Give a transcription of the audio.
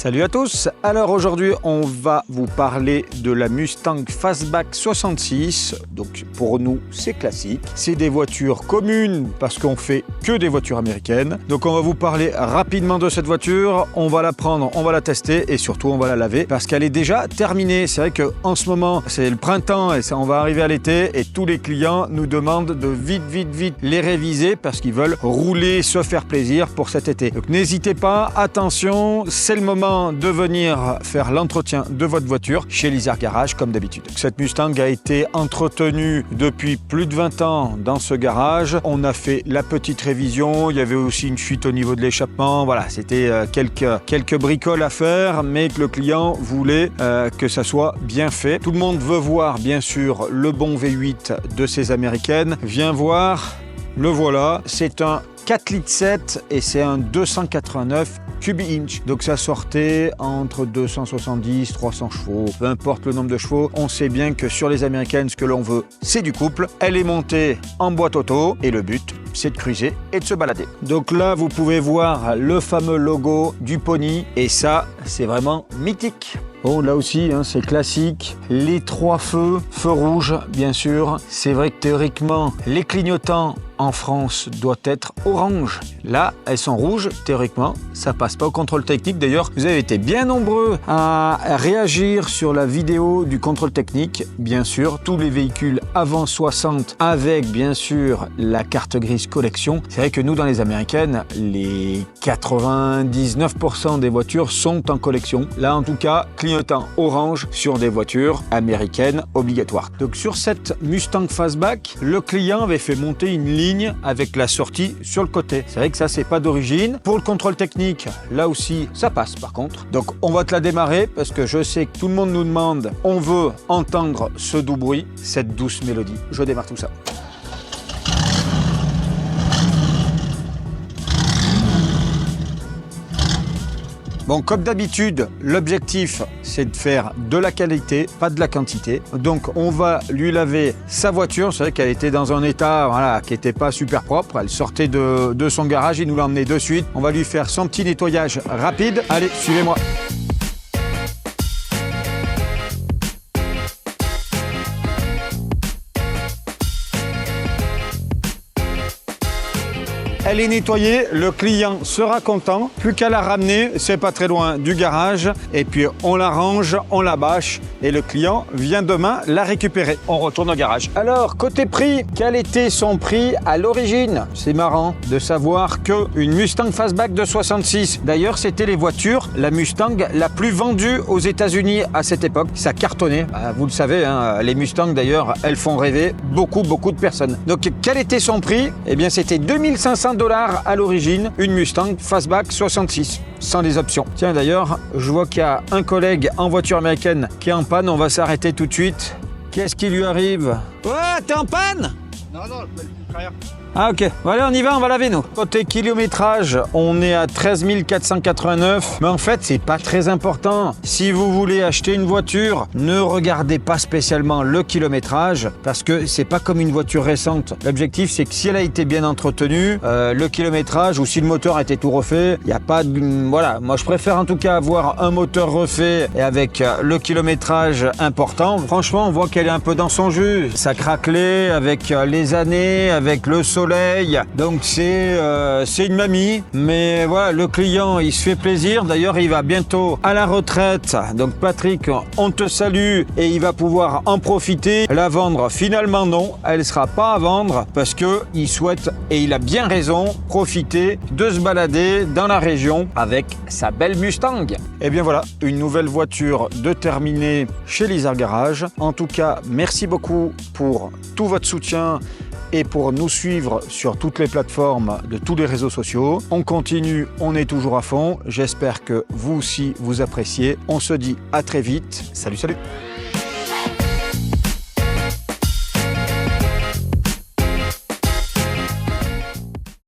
Salut à tous. Alors aujourd'hui, on va vous parler de la Mustang Fastback 66. Donc pour nous, c'est classique. C'est des voitures communes parce qu'on fait que des voitures américaines. Donc on va vous parler rapidement de cette voiture. On va la prendre, on va la tester et surtout on va la laver parce qu'elle est déjà terminée. C'est vrai qu'en ce moment, c'est le printemps et on va arriver à l'été et tous les clients nous demandent de vite les réviser parce qu'ils veulent rouler, se faire plaisir pour cet été. Donc n'hésitez pas, attention, c'est le moment de venir faire l'entretien de votre voiture chez Lizard Garage comme d'habitude. Cette Mustang a été entretenue depuis plus de 20 ans dans ce garage. On a fait la petite révision, il y avait aussi une fuite au niveau de l'échappement. Voilà, c'était quelques bricoles à faire, mais que le client voulait que ça soit bien fait. Tout le monde veut voir bien sûr le bon V8 de ces américaines. Viens voir, le voilà, c'est un 4,7 litres et c'est un 289 cubi-inch. Donc ça sortait entre 270 300 chevaux. Peu importe le nombre de chevaux, on sait bien que sur les américaines, ce que l'on veut, c'est du couple. Elle est montée en boîte auto et le but, c'est de cruiser et de se balader. Donc là, vous pouvez voir le fameux logo du Pony et ça, c'est vraiment mythique. Bon, là aussi, c'est classique. Les trois feux rouges, bien sûr. C'est vrai que théoriquement, les clignotants en France doivent être orange. Là, elles sont rouges. Théoriquement, ça passe pas au contrôle technique. D'ailleurs, vous avez été bien nombreux à réagir sur la vidéo du contrôle technique. Bien sûr, tous les véhicules avant 60 avec, bien sûr, la carte grise collection. C'est vrai que nous, dans les américaines, les 99% des voitures sont en collection. Là, en tout cas, clignotant orange sur des voitures américaines obligatoires. Donc sur cette Mustang Fastback, le client avait fait monter une ligne avec la sortie sur le côté. C'est vrai que ça, c'est pas d'origine. Pour le contrôle technique, là aussi, ça passe par contre. Donc on va te la démarrer parce que je sais que tout le monde nous demande, on veut entendre ce doux bruit, cette douce mélodie. Je démarre tout ça. Bon, comme d'habitude, l'objectif, c'est de faire de la qualité, pas de la quantité. Donc, on va lui laver sa voiture. C'est vrai qu'elle était dans un état qui n'était pas super propre. Elle sortait de son garage, il nous l'a emmené de suite. On va lui faire son petit nettoyage rapide. Allez, suivez-moi. Elle est nettoyée, le client sera content. Plus qu'à la ramener, c'est pas très loin du garage. Et puis on la range, on la bâche et le client vient demain la récupérer. On retourne au garage. Alors, côté prix, quel était son prix à l'origine? C'est marrant de savoir qu'une Mustang Fastback de 66, d'ailleurs c'était les voitures, la Mustang la plus vendue aux États-Unis à cette époque. Ça cartonnait, vous le savez, les Mustangs d'ailleurs, elles font rêver beaucoup de personnes. Donc quel était son prix? Eh bien c'était 2500 $ à l'origine, une Mustang Fastback 66, sans les options. Tiens d'ailleurs, je vois qu'il y a un collègue en voiture américaine qui est en panne, on va s'arrêter tout de suite. Qu'est-ce qui lui arrive? Ouais, t'es en panne? Non, le frère. Ah ok, bon, allez on y va, on va laver nous. Côté kilométrage, on est à 13 489, mais en fait c'est pas très important. Si vous voulez acheter une voiture, ne regardez pas spécialement le kilométrage, parce que c'est pas comme une voiture récente. L'objectif c'est que si elle a été bien entretenue, le kilométrage, ou si le moteur a été tout refait, il n'y a pas de... Voilà, moi je préfère en tout cas avoir un moteur refait et avec le kilométrage important. Franchement on voit qu'elle est un peu dans son jus, ça craquelait avec les années, avec le soleil, donc c'est une mamie, mais voilà, le client il se fait plaisir. D'ailleurs il va bientôt à la retraite, donc Patrick, on te salue et il va pouvoir en profiter. La vendre, finalement non, elle sera pas à vendre parce que il souhaite, et il a bien raison, profiter de se balader dans la région avec sa belle Mustang. Et bien voilà, une nouvelle voiture de terminée chez Lizard Garage. En tout cas, merci beaucoup pour tout votre soutien et pour nous suivre sur toutes les plateformes de tous les réseaux sociaux. On continue, on est toujours à fond. J'espère que vous aussi vous appréciez. On se dit à très vite. Salut, salut!